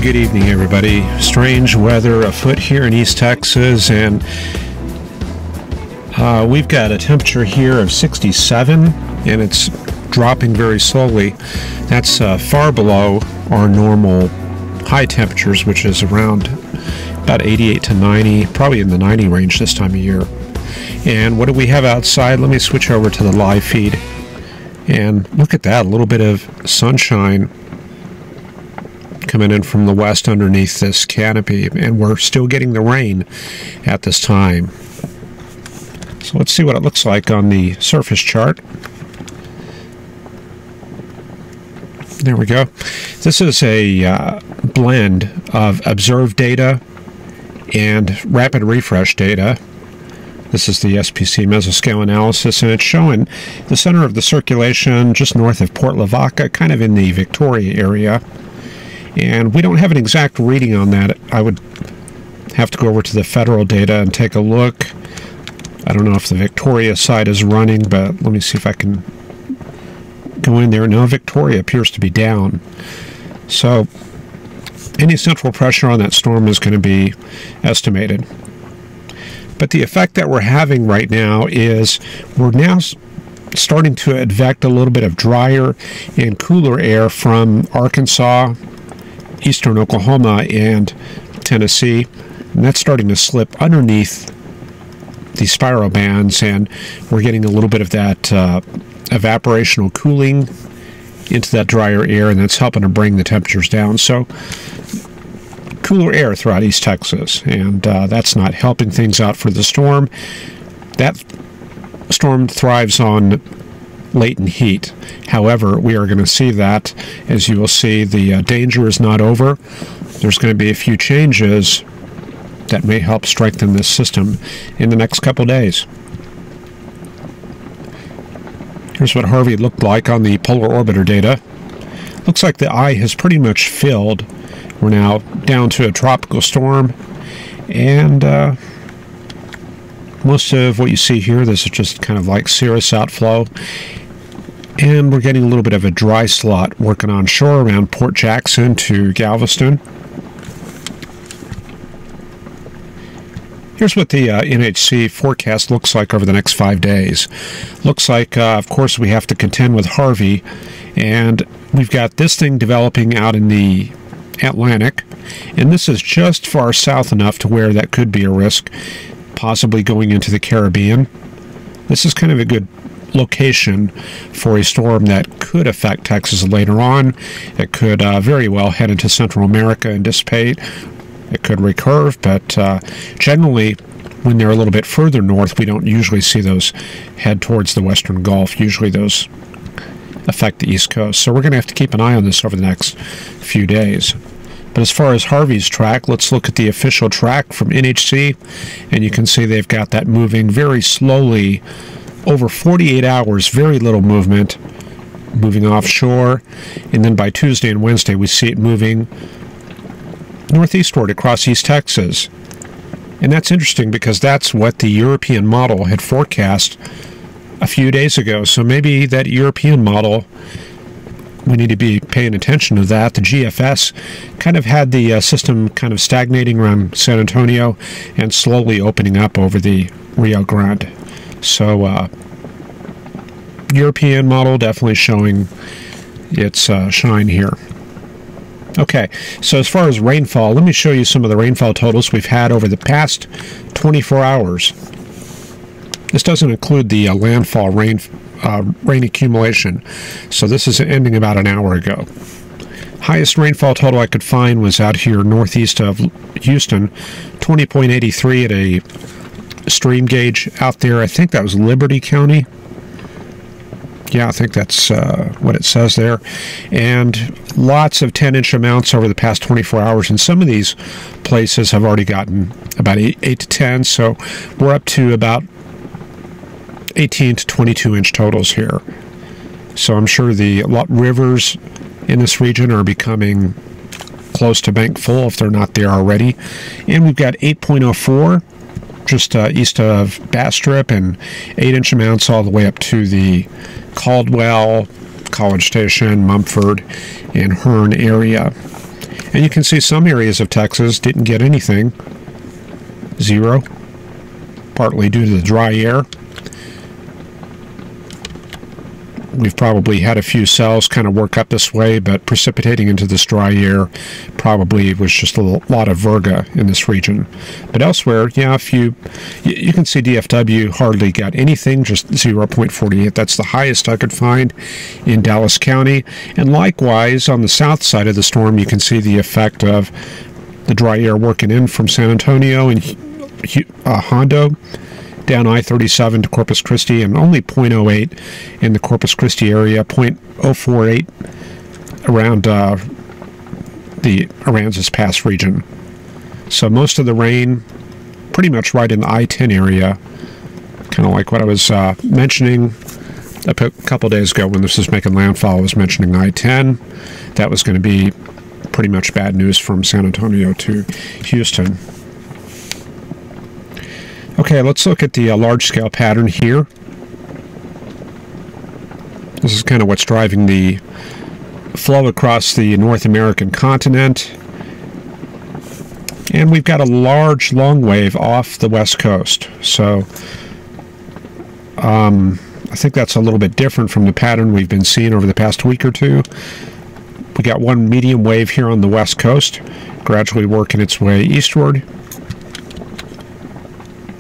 Hey, good evening, everybody. Strange weather afoot here in East Texas, and we've got a temperature here of 67, and it's dropping very slowly. That's far below our normal high temperatures, which is around about 88 to 90, probably in the 90 range this time of year. And what do we have outside? Let me switch over to the live feed, and look at that, a little bit of sunshine coming in from the west underneath this canopy, and we're still getting the rain at this time. So let's see what it looks like on the surface chart. There we go. This is a blend of observed data and rapid refresh data. This is the SPC mesoscale analysis, and it's showing the center of the circulation just north of Port Lavaca, kind of in the Victoria area. And we don't have an exact reading on that. I would have to go over to the federal data and take a look. I don't know if the Victoria side is running, but let me see if I can go in there. No, Victoria appears to be down. So any central pressure on that storm is going to be estimated. But the effect that we're having right now is we're now starting to advect a little bit of drier and cooler air from Arkansas, eastern Oklahoma, and Tennessee, and that's starting to slip underneath the spiral bands, and we're getting a little bit of that evaporational cooling into that drier air, and that's helping to bring the temperatures down. So cooler air throughout East Texas, and that's not helping things out for the storm. That storm thrives on latent heat. However, we are going to see that, as you will see, the danger is not over. There's going to be a few changes that may help strengthen this system in the next couple days. Here's what Harvey looked like on the polar orbiter data. Looks like the eye has pretty much filled. We're now down to a tropical storm, and most of what you see here, this is just kind of like cirrus outflow. And we're getting a little bit of a dry slot working on shore around Port Jackson to Galveston. Here's what the NHC forecast looks like over the next 5 days. Looks like, of course, we have to contend with Harvey, and we've got this thing developing out in the Atlantic, and this is just far south enough to where that could be a risk, possibly going into the Caribbean. This is kind of a good location for a storm that could affect Texas later on. It could very well head into Central America and dissipate. It could recurve, but generally, when they're a little bit further north, we don't usually see those head towards the Western Gulf. Usually those affect the East Coast. So we're going to have to keep an eye on this over the next few days. But as far as Harvey's track, let's look at the official track from NHC, and you can see they've got that moving very slowly over 48 hours, very little movement, moving offshore, and then by Tuesday and Wednesday we see it moving northeastward across East Texas. And that's interesting because that's what the European model had forecast a few days ago. So maybe that European model, we need to be paying attention to that. The GFS kind of had the system kind of stagnating around San Antonio and slowly opening up over the Rio Grande. So European model definitely showing its shine here. Okay, so as far as rainfall, let me show you some of the rainfall totals we've had over the past 24 hours. This doesn't include the landfall rain accumulation, so this is ending about an hour ago. Highest rainfall total I could find was out here northeast of Houston, 20.83 at a stream gauge out there. I think that was Liberty County. Yeah, I think that's what it says there. And lots of 10-inch amounts over the past 24 hours. And some of these places have already gotten about 8 to 10. So we're up to about 18 to 22-inch totals here. So I'm sure the rivers in this region are becoming close to bank full if they're not there already. And we've got 8.04 just east of Bastrop, and 8-inch amounts all the way up to the Caldwell, College Station, Mumford, and Hearn area. And you can see some areas of Texas didn't get anything. 0. Partly due to the dry air. We've probably had a few cells kind of work up this way, but precipitating into this dry air probably was just a lot of virga in this region. But elsewhere, yeah, you can see DFW hardly got anything, just 0.48. That's the highest I could find in Dallas County. And likewise, on the south side of the storm, you can see the effect of the dry air working in from San Antonio and Hondo, down I-37 to Corpus Christi, and only 0.08 in the Corpus Christi area, 0.048 around the Aransas Pass region. So most of the rain pretty much right in the I-10 area, kind of like what I was mentioning a couple days ago when this was making landfall. I was mentioning I-10. That was going to be pretty much bad news from San Antonio to Houston. Okay, let's look at the large-scale pattern here. This is kind of what's driving the flow across the North American continent. And we've got a large long wave off the west coast. So I think that's a little bit different from the pattern we've been seeing over the past week or two. We got one medium wave here on the west coast, gradually working its way eastward.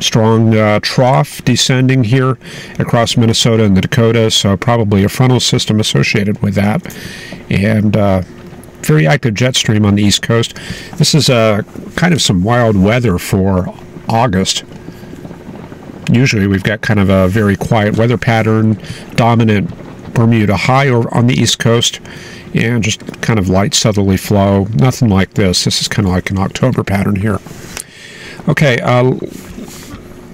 Strong trough descending here across Minnesota and the Dakotas, so probably a frontal system associated with that. And very active jet stream on the east coast. This is kind of some wild weather for August. Usually we've got kind of a very quiet weather pattern, dominant Bermuda high on the east coast, and just kind of light southerly flow. Nothing like this. This is kind of like an October pattern here. Okay, I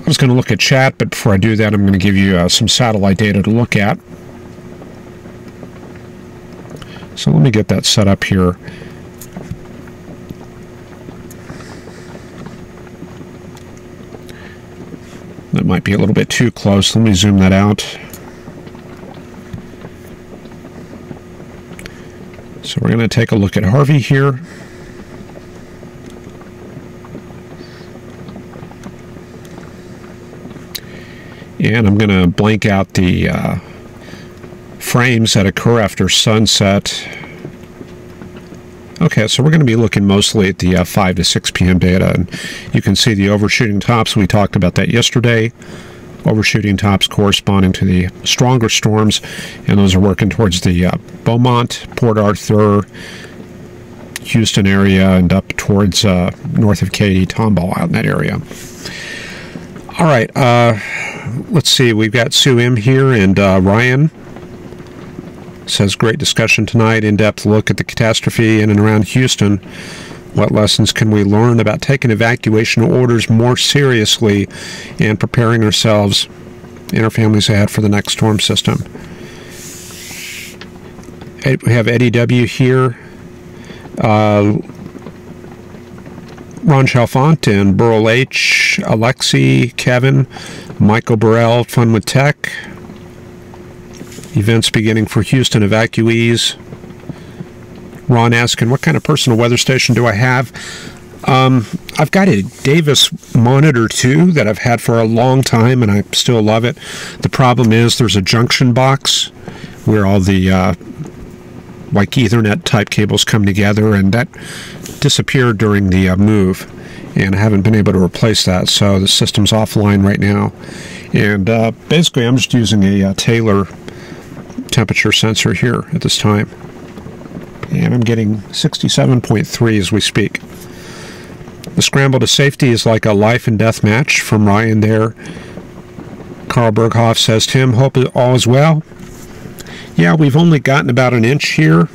was going to look at chat, but before I do that, I'm going to give you some satellite data to look at. So let me get that set up here. That might be a little bit too close. Let me zoom that out. So we're going to take a look at Harvey here. And I'm going to blank out the frames that occur after sunset. Okay, so we're going to be looking mostly at the 5 to 6 p.m. data. And you can see the overshooting tops. We talked about that yesterday. Overshooting tops corresponding to the stronger storms, and those are working towards the Beaumont, Port Arthur, Houston area, and up towards north of Katy, Tomball, out in that area. All right, let's see. We've got Sue M here, and Ryan says, great discussion tonight, in-depth look at the catastrophe in and around Houston. What lessons can we learn about taking evacuation orders more seriously and preparing ourselves and our families ahead for the next storm system? We have Eddie W. here, Ron Chalfont and Burl H., Alexi, Kevin, Michael Burrell, Fun with Tech. Events beginning for Houston evacuees. Ron asking, what kind of personal weather station do I have? I've got a Davis Monitor 2 that I've had for a long time, and I still love it. The problem is there's a junction box where all the like Ethernet type cables come together, and that disappeared during the move, and I haven't been able to replace that, so the system's offline right now. And basically I'm just using a Taylor temperature sensor here at this time. And I'm getting 67.3 as we speak. The scramble to safety is like a life and death match from Ryan there. Carl Berghoff says, Tim, hope all is well. Yeah, we've only gotten about an inch here.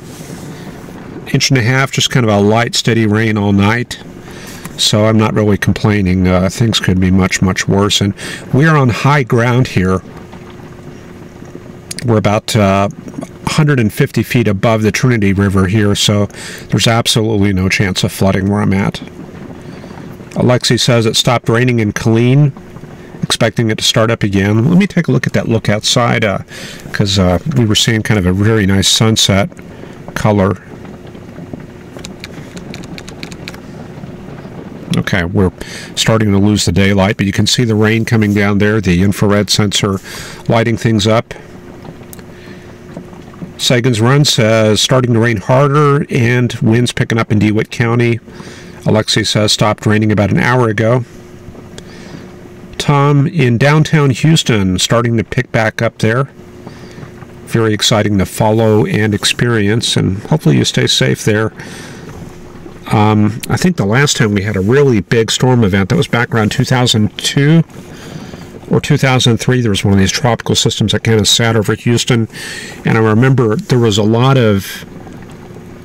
Inch and a half, just kind of a light, steady rain all night. So I'm not really complaining. Things could be much, much worse. And we're on high ground here. We're about 150 feet above the Trinity River here, so there's absolutely no chance of flooding where I'm at. Alexi says it stopped raining in Killeen, expecting it to start up again. Let me take a look at that look outside, because we were seeing kind of a very nice sunset color. Okay, we're starting to lose the daylight, but you can see the rain coming down there, the infrared sensor lighting things up. Sagan's Run says starting to rain harder and winds picking up in DeWitt County. Alexei says stopped raining about an hour ago. Tom in downtown Houston starting to pick back up there. Very exciting to follow and experience, and hopefully you stay safe there. I think the last time we had a really big storm event, that was back around 2002 or 2003. There was one of these tropical systems that kind of sat over Houston, and I remember there was a lot of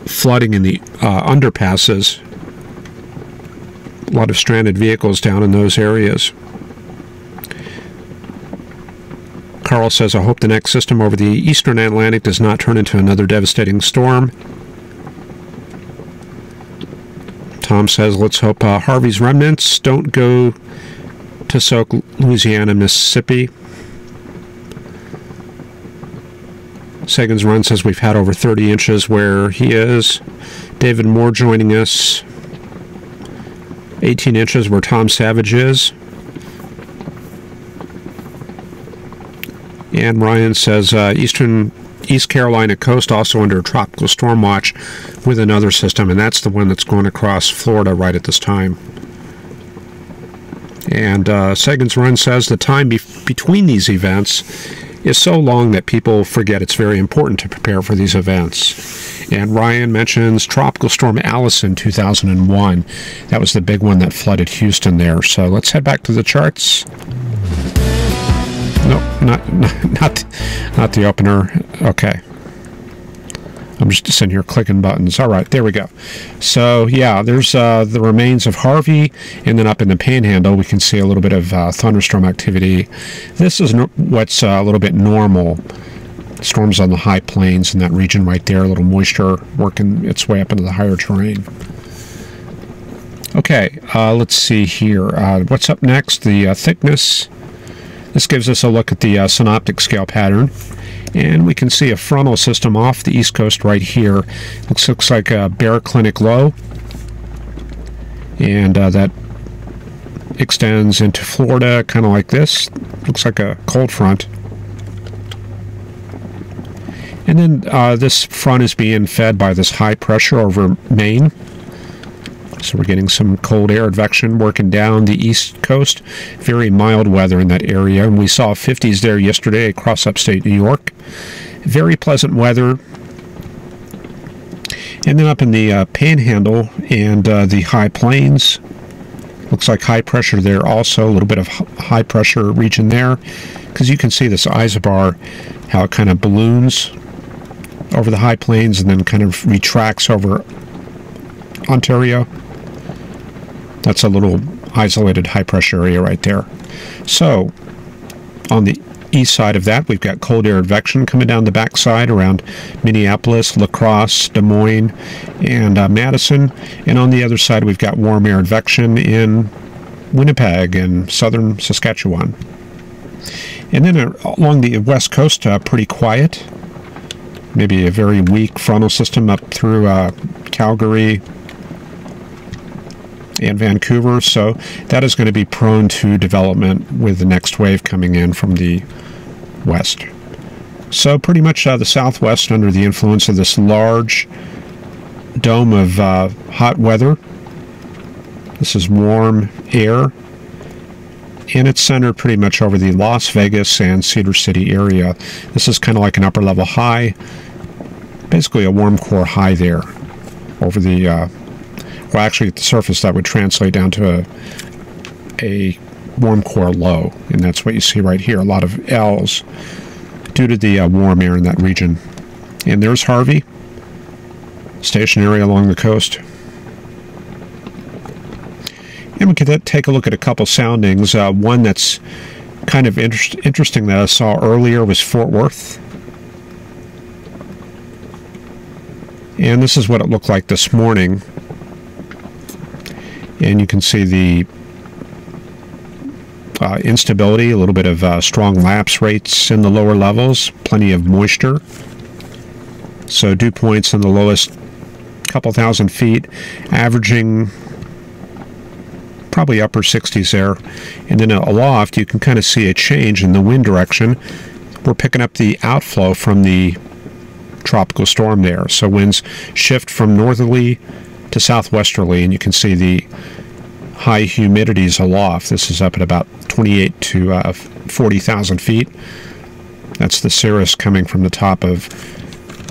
flooding in the underpasses, a lot of stranded vehicles down in those areas. Carl says, I hope the next system over the eastern Atlantic does not turn into another devastating storm. Tom says, let's hope Harvey's remnants don't go to soak Louisiana, Mississippi. Sagan's Run says we've had over 30 inches where he is. David Moore joining us. 18 inches where Tom Savage is. And Ryan says East Carolina coast also under a tropical storm watch with another system, and that's the one that's going across Florida right at this time. And Sagan's Run says the time between these events is so long that people forget it's very important to prepare for these events. And Ryan mentions Tropical Storm Allison 2001. That was the big one that flooded Houston there. So let's head back to the charts. No, not the opener. Okay. I'm just sitting here clicking buttons. All right, there we go. So, yeah, there's the remains of Harvey, and then up in the Panhandle, we can see a little bit of thunderstorm activity. This is what's a little bit normal. Storms on the high plains in that region right there, a little moisture working its way up into the higher terrain. Okay, let's see here. What's up next? The thickness. This gives us a look at the synoptic scale pattern, and we can see a frontal system off the east coast right here. Looks like a Bear Clinic low, and that extends into Florida, kind of like this. Looks like a cold front. And then this front is being fed by this high pressure over Maine. So we're getting some cold air advection working down the east coast. Very mild weather in that area. And we saw 50s there yesterday across upstate New York. Very pleasant weather. And then up in the Panhandle and the high plains. Looks like high pressure there also. A little bit of high pressure region there. Because you can see this isobar, how it kind of balloons over the high plains and then kind of retracts over Ontario. That's a little isolated high-pressure area right there. So, on the east side of that, we've got cold air advection coming down the backside around Minneapolis, La Crosse, Des Moines, and Madison. And on the other side, we've got warm air advection in Winnipeg and southern Saskatchewan. And then along the west coast, pretty quiet. Maybe a very weak frontal system up through Calgary and Vancouver, so that is going to be prone to development with the next wave coming in from the west. So pretty much the southwest under the influence of this large dome of hot weather. This is warm air, and it's centered pretty much over the Las Vegas and Cedar City area. This is kind of like an upper level high, basically a warm core high there over the well, actually, at the surface, that would translate down to a warm core low, and that's what you see right here, a lot of L's due to the warm air in that region. And there's Harvey, stationary along the coast. And we could take a look at a couple soundings. One that's kind of interesting that I saw earlier was Fort Worth. And this is what it looked like this morning. And you can see the instability, a little bit of strong lapse rates in the lower levels, plenty of moisture. So dew points in the lowest couple thousand feet, averaging probably upper 60s there. And then aloft, you can kind of see a change in the wind direction. We're picking up the outflow from the tropical storm there. So winds shift from northerly to southwesterly, and you can see the high humidities aloft. This is up at about 28 to 40,000 feet. That's the cirrus coming from the top of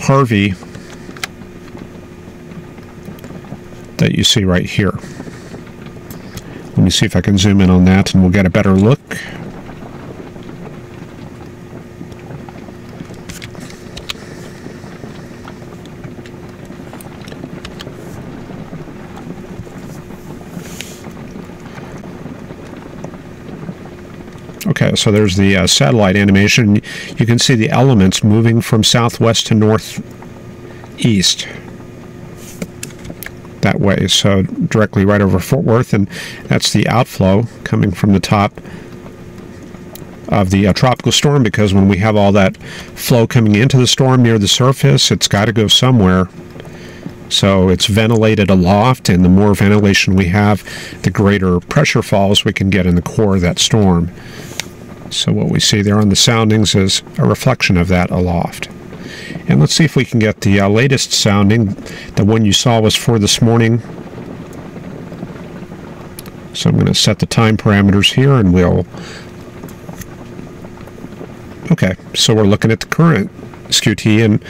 Harvey that you see right here. Let me see if I can zoom in on that and we'll get a better look. Okay, so there's the satellite animation. You can see the elements moving from southwest to northeast that way, so directly right over Fort Worth, and that's the outflow coming from the top of the tropical storm, because when we have all that flow coming into the storm near the surface, it's got to go somewhere. So it's ventilated aloft, and the more ventilation we have, the greater pressure falls we can get in the core of that storm. So what we see there on the soundings is a reflection of that aloft. And let's see if we can get the latest sounding. The one you saw was for this morning. So I'm going to set the time parameters here, and we'll... Okay, so we're looking at the current SQT, and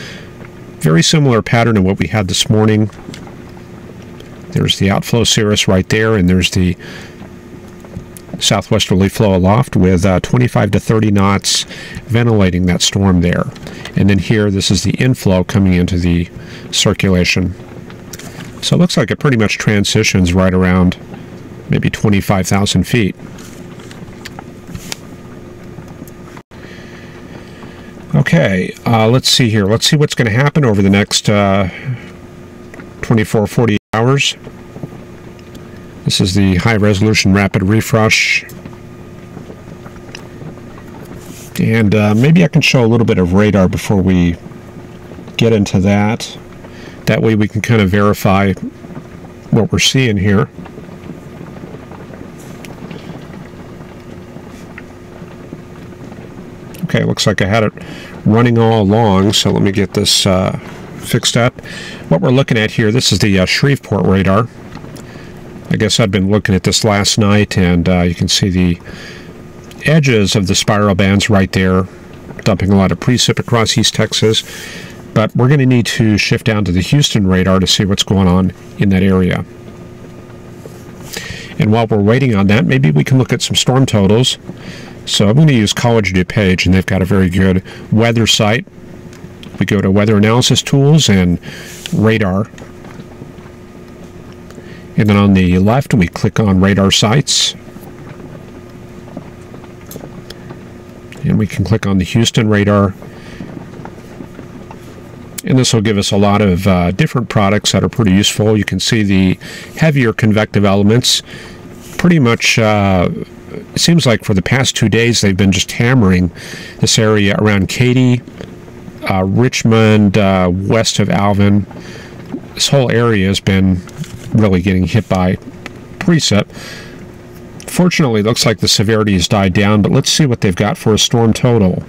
very similar pattern to what we had this morning. There's the outflow cirrus right there, and there's the southwesterly flow aloft with 25 to 30 knots ventilating that storm there. And then here, this is the inflow coming into the circulation. So it looks like it pretty much transitions right around maybe 25,000 feet. Okay, let's see here. Let's see what's going to happen over the next 24, 48 hours. This is the high-resolution rapid refresh. And maybe I can show a little bit of radar before we get into that. That way we can kind of verify what we're seeing here. Okay, looks like I had it running all along, so let me get this fixed up. What we're looking at here, this is the Shreveport radar. I guess I'd been looking at this last night, and you can see the edges of the spiral bands right there, dumping a lot of precip across East Texas. But we're going to need to shift down to the Houston radar to see what's going on in that area. And while we're waiting on that, maybe we can look at some storm totals. So I'm going to use College DuPage, and they've got a very good weather site. We go to Weather Analysis Tools and Radar. And then on the left, we click on Radar Sites. And we can click on the Houston radar. And this will give us a lot of different products that are pretty useful. You can see the heavier convective elements. Pretty much, it seems like for the past 2 days, they've been just hammering this area around Katy, Richmond, west of Alvin. This whole area has been really getting hit by precip. Fortunately, it looks like the severity has died down, but let's see what they've got for a storm total.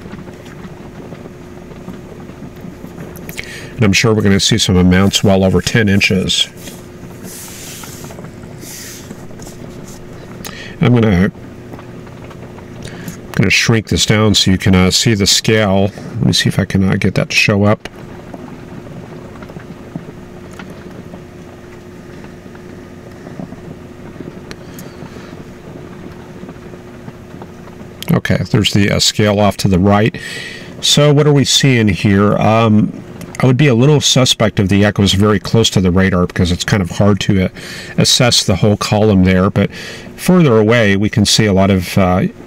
And I'm sure we're going to see some amounts well over 10 inches. I'm going to shrink this down so you can see the scale. Let me see if I can get that to show up. Okay, there's the scale off to the right. So what are we seeing here? I would be a little suspect if the echo is very close to the radar, because it's kind of hard to assess the whole column there. But further away, we can see a lot of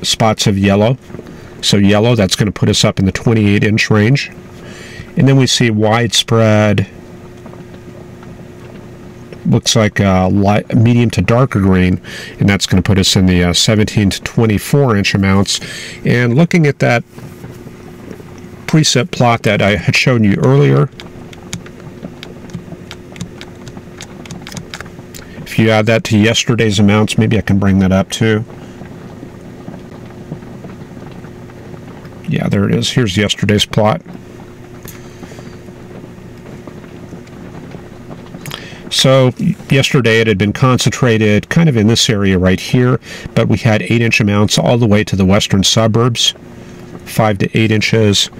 spots of yellow. So yellow, that's going to put us up in the 28-inch range. And then we see widespread, looks like light, medium to darker green, and that's going to put us in the 17 to 24-inch amounts. And looking at that precip plot that I had shown you earlier, If you add that to yesterday's amounts, maybe I can bring that up too. Yeah, there it is. Here's yesterday's plot. So yesterday it had been concentrated kind of in this area right here, but we had 8-inch amounts all the way to the western suburbs, 5 to 8 inches,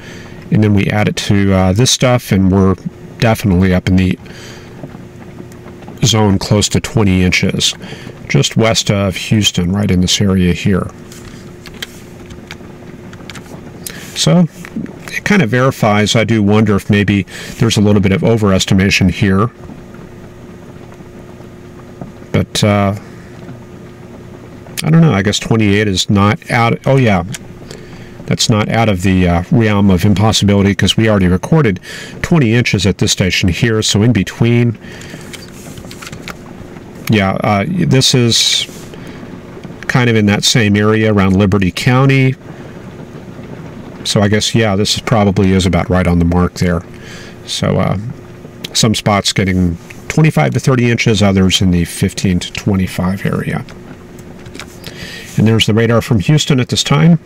and then we add it to this stuff, and we're definitely up in the zone close to 20 inches, just west of Houston, right in this area here. So it kind of verifies. I do wonder if maybe there's a little bit of overestimation here. But I don't know. I guess 28 is not out. Oh, yeah. That's not out of the realm of impossibility, because we already recorded 20 inches at this station here. So in between, yeah, this is kind of in that same area around Liberty County. So I guess, yeah, this probably is about right on the mark there. So some spots getting 25 to 30 inches, others in the 15 to 25 area. And there's the radar from Houston at this time.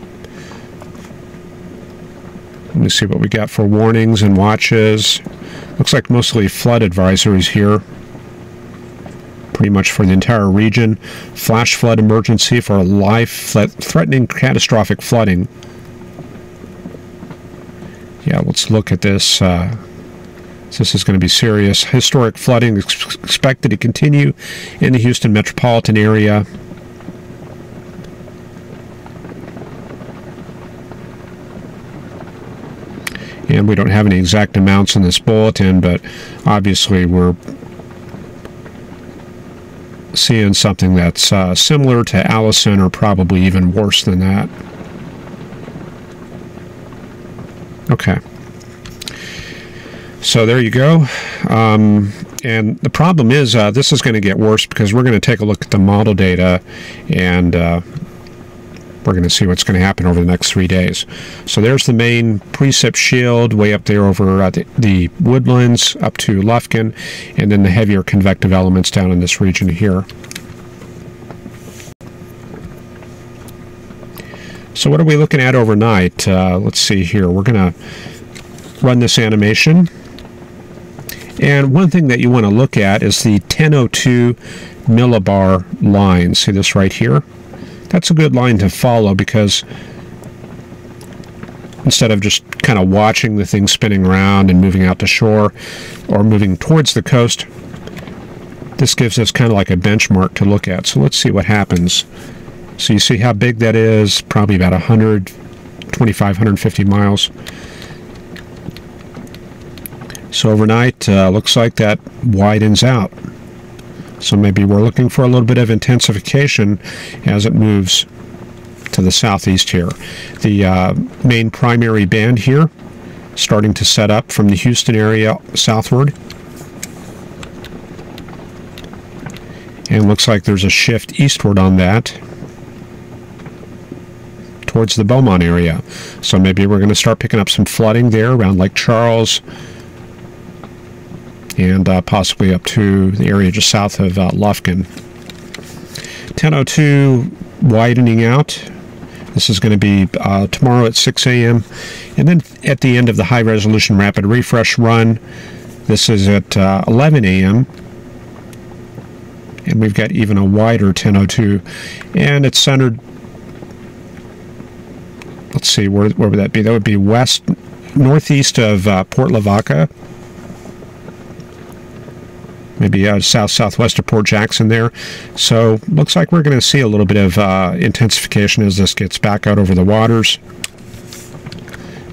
Let me see what we got for warnings and watches. Looks like mostly flood advisories here, pretty much for the entire region. Flash flood emergency for life-threatening catastrophic flooding. Yeah, let's look at this. This is going to be serious. Historic flooding expected to continue in the Houston metropolitan area. And we don't have any exact amounts in this bulletin, but obviously we're seeing something that's similar to Allison, or probably even worse than that. Okay. So there you go. And the problem is this is going to get worse, because we're going to take a look at the model data, and we're going to see what's going to happen over the next 3 days. So there's the main precip shield way up there over the woodlands up to Lufkin, and then the heavier convective elements down in this region here. So what are we looking at overnight? Let's see here. We're going to run this animation. And one thing that you want to look at is the 1002 millibar line. See this right here? That's a good line to follow, because instead of just kind of watching the thing spinning around and moving out to shore or moving towards the coast, this gives us kind of like a benchmark to look at. So let's see what happens. So you see how big that is, probably about 125, 150 miles. So overnight, looks like that widens out. So maybe we're looking for a little bit of intensification as it moves to the southeast here. The main primary band here starting to set up from the Houston area southward. And looks like there's a shift eastward on that towards the Beaumont area. So maybe we're going to start picking up some flooding there around Lake Charles, and possibly up to the area just south of Lufkin. 1002 widening out. This is going to be tomorrow at 6 a.m. And then at the end of the high-resolution rapid refresh run, this is at 11 a.m. And we've got even a wider 1002. And it's centered, let's see, where would that be? That would be northeast of Port Lavaca. Maybe southwest of Port Jackson there. So looks like we're going to see a little bit of intensification as this gets back out over the waters.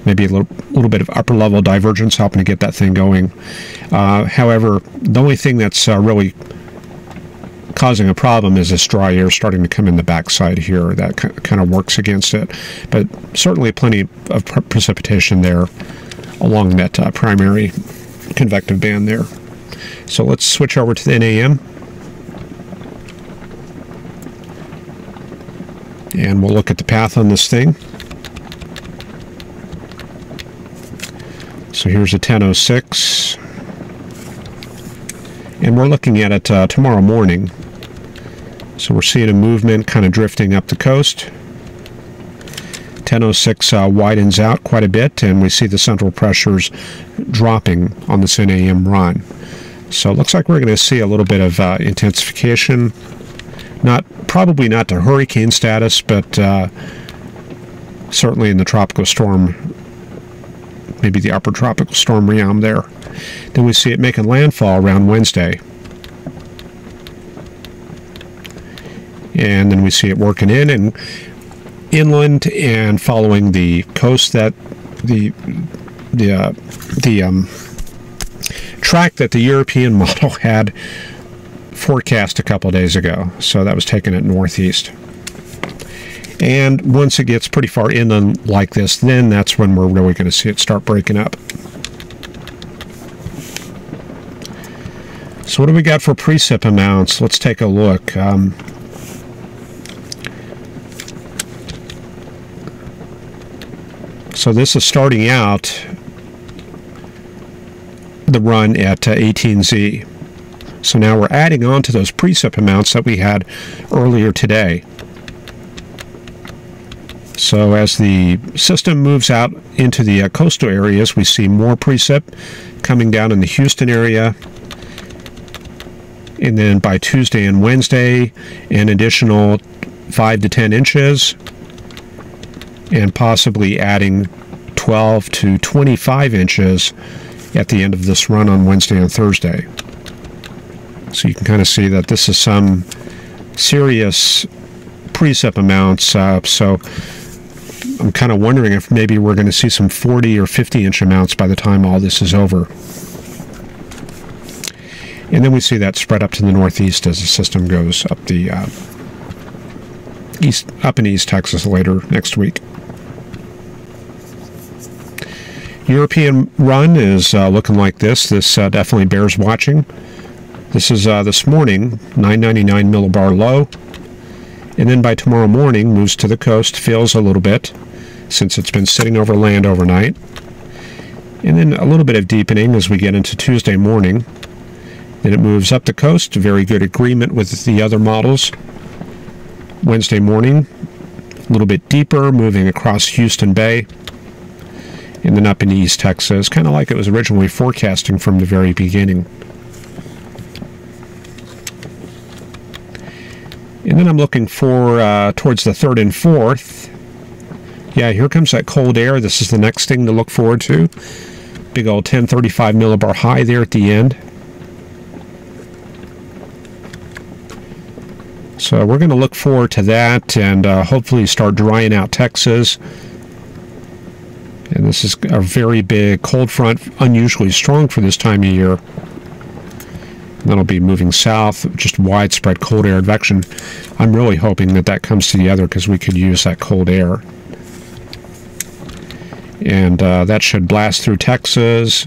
Maybe a little bit of upper level divergence helping to get that thing going. However, the only thing that's really causing a problem is this dry air starting to come in the backside here. That kind of works against it. But certainly plenty of precipitation there along that primary convective band there. So let's switch over to the NAM. And we'll look at the path on this thing. So here's a 1006. And we're looking at it tomorrow morning. So we're seeing a movement kind of drifting up the coast. 1006 widens out quite a bit, and we see the central pressures dropping on this 10 a.m. run. So it looks like we're going to see a little bit of intensification. Probably not to hurricane status, but certainly in the tropical storm, maybe the upper tropical storm realm there. Then we see it making landfall around Wednesday. And then we see it working in and inland and following the coast, that the track that the European model had forecast a couple days ago. So that was taken at northeast. And once it gets pretty far inland like this, then that's when we're really going to see it start breaking up. So what do we got for precip amounts? Let's take a look. So this is starting out the run at 18Z. So now we're adding on to those precip amounts that we had earlier today. So as the system moves out into the coastal areas, we see more precip coming down in the Houston area. And then by Tuesday and Wednesday, an additional 5 to 10 inches. And possibly adding 12 to 25 inches at the end of this run on Wednesday and Thursday. So you can kind of see that this is some serious precip amounts. So I'm kind of wondering if maybe we're going to see some 40 or 50 inch amounts by the time all this is over. And then we see that spread up to the northeast as the system goes up the up in East Texas later next week. European run is looking like this. This definitely bears watching. This is this morning, 999 millibar low. And then by tomorrow morning, moves to the coast, fails a little bit, since it's been sitting over land overnight. And then a little bit of deepening as we get into Tuesday morning. Then it moves up the coast, very good agreement with the other models. Wednesday morning, a little bit deeper, moving across Houston Bay. And then up in East Texas, kind of like it was originally forecasting from the very beginning. And then I'm looking for towards the 3rd and 4th. Yeah, here comes that cold air. This is the next thing to look forward to. Big old 1035 millibar high there at the end. So we're going to look forward to that and hopefully start drying out Texas. And this is a very big cold front, unusually strong for this time of year. And that'll be moving south, just widespread cold air advection. I'm really hoping that that comes together because we could use that cold air. And that should blast through Texas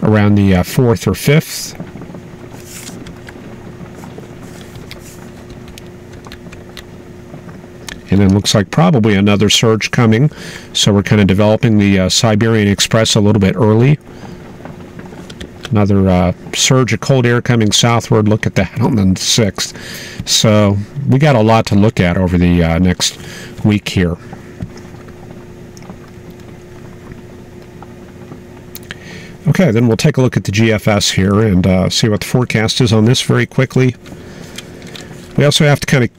around the 4th or 5th. And then looks like probably another surge coming. So we're kind of developing the Siberian Express a little bit early. Another surge of cold air coming southward. Look at that on the 6th. So we got a lot to look at over the next week here. Okay, then we'll take a look at the GFS here and see what the forecast is on this very quickly. We also have to kind of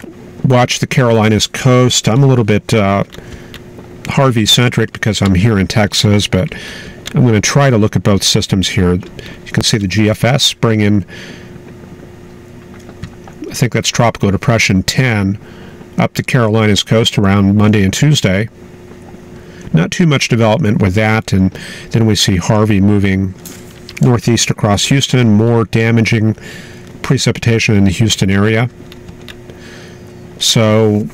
watch the Carolinas coast. I'm a little bit Harvey-centric because I'm here in Texas, but I'm going to try to look at both systems here. You can see the GFS bring in, I think that's Tropical Depression 10, up the Carolinas coast around Monday and Tuesday. Not too much development with that, and then we see Harvey moving northeast across Houston, more damaging precipitation in the Houston area. So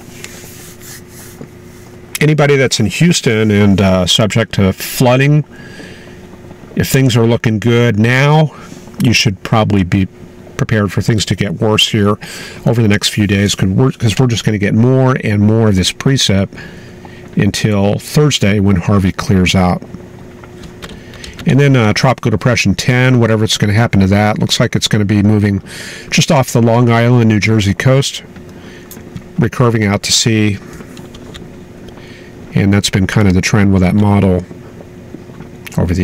anybody that's in Houston and subject to flooding, if things are looking good now, you should probably be prepared for things to get worse here over the next few days because we're just going to get more and more of this precip until Thursday when Harvey clears out. And then Tropical Depression 10, whatever it's going to happen to that, looks like it's going to be moving just off the Long Island, New Jersey coast. recurving out to sea, and that's been kind of the trend with that model over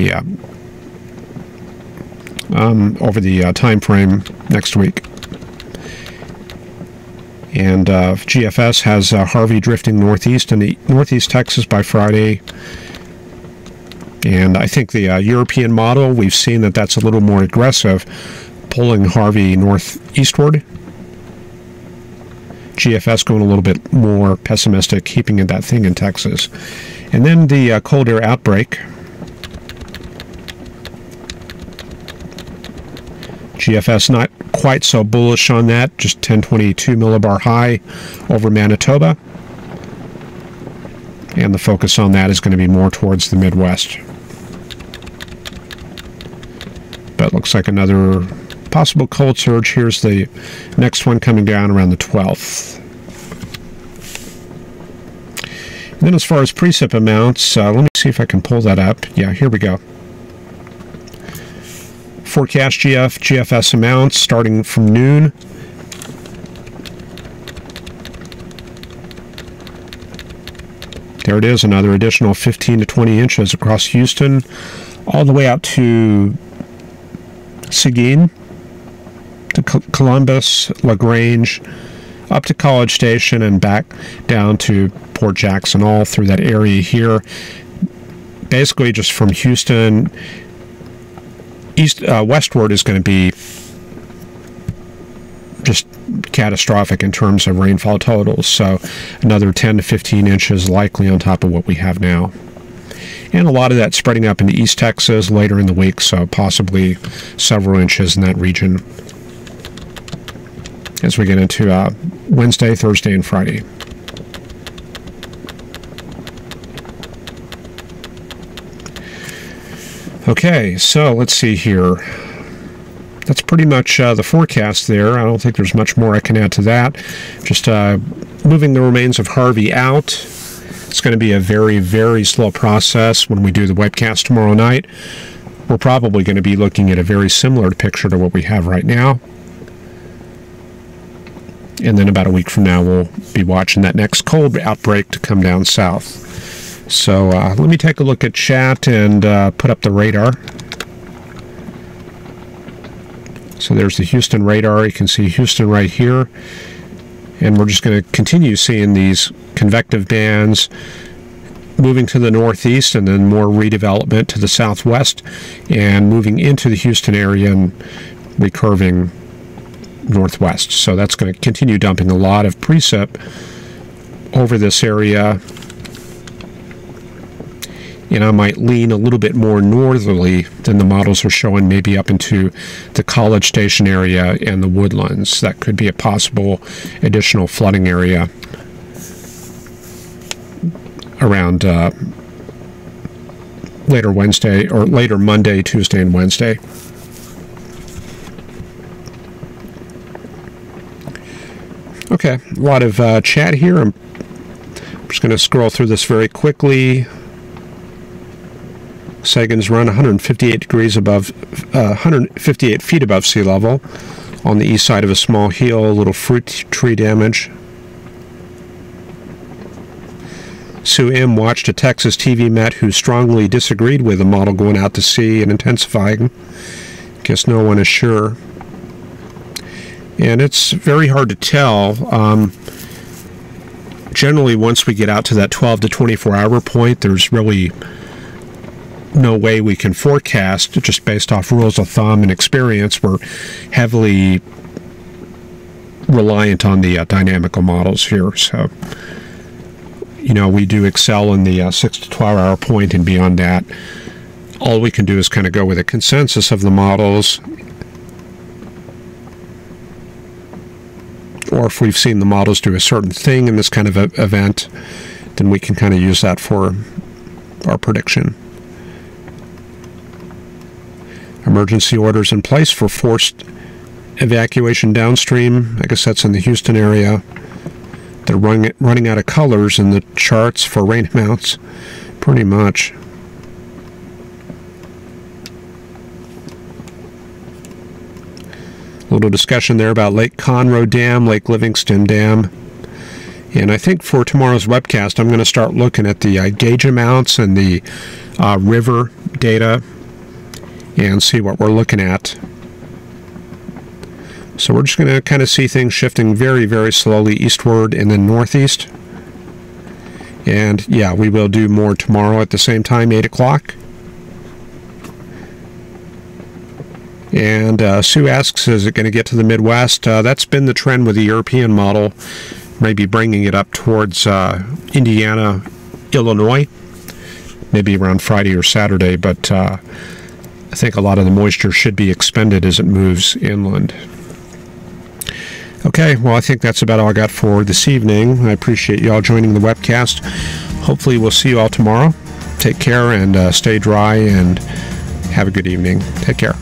the time frame next week. And GFS has Harvey drifting northeast into northeast Texas by Friday. And I think the European model, we've seen that that's a little more aggressive, pulling Harvey northeastward. GFS going a little bit more pessimistic, keeping that thing in Texas. And then the cold air outbreak. GFS not quite so bullish on that, just 1022 millibar high over Manitoba. And the focus on that is going to be more towards the Midwest. But looks like another possible cold surge. Here's the next one coming down around the 12th. And then as far as precip amounts, let me see if I can pull that up. Yeah, here we go. Forecast GFS amounts starting from noon. There it is, another additional 15 to 20 inches across Houston, all the way out to Seguin, to Columbus, LaGrange, up to College Station, and back down to Port Jackson, all through that area here. Basically, just from Houston westward is going to be just catastrophic in terms of rainfall totals. So another 10 to 15 inches likely on top of what we have now. And a lot of that spreading up into East Texas later in the week, so possibly several inches in that region as we get into Wednesday, Thursday, and Friday. Okay, so let's see here. That's pretty much the forecast there. I don't think there's much more I can add to that. Just moving the remains of Harvey out. It's going to be a very, very slow process when we do the webcast tomorrow night. We're probably going to be looking at a very similar picture to what we have right now. And then about a week from now, we'll be watching that next cold outbreak to come down south. So let me take a look at chat and put up the radar. So there's the Houston radar. You can see Houston right here. And we're just going to continue seeing these convective bands moving to the northeast, and then more redevelopment to the southwest, and moving into the Houston area and recurving northwest. So that's going to continue dumping a lot of precip over this area. And I might lean a little bit more northerly than the models are showing, maybe up into the College Station area and the Woodlands. That could be a possible additional flooding area around later Wednesday, or later Monday, Tuesday, and Wednesday. Okay, a lot of chat here. I'm just going to scroll through this very quickly. Sagan's Run, 158 degrees above, 158 feet above sea level, on the east side of a small hill. A little fruit tree damage. Sue M. watched a Texas TV Met who strongly disagreed with the model going out to sea and intensifying. Guess no one is sure. And it's very hard to tell. Generally, once we get out to that 12 to 24-hour point, there's really no way we can forecast just based off rules of thumb and experience. We're heavily reliant on the dynamical models here. So, you know, we do excel in the 6 to 12-hour point, and beyond that, all we can do is kind of go with a consensus of the models. Or if we've seen the models do a certain thing in this kind of event, then we can kind of use that for our prediction. Emergency orders in place for forced evacuation downstream. I guess that's in the Houston area. They're running out of colors in the charts for rain amounts, pretty much. A little discussion there about Lake Conroe Dam, Lake Livingston Dam. And I think for tomorrow's webcast, I'm going to start looking at the gauge amounts and the river data and see what we're looking at. So we're just going to kind of see things shifting very, very slowly eastward and then northeast. And yeah, we will do more tomorrow at the same time, 8 o'clock. And Sue asks, is it going to get to the Midwest? That's been the trend with the European model, maybe bringing it up towards Indiana, Illinois, maybe around Friday or Saturday, but I think a lot of the moisture should be expended as it moves inland. Okay, well, I think that's about all I got for this evening. I appreciate you all joining the webcast. Hopefully we'll see you all tomorrow. Take care and stay dry and have a good evening. Take care.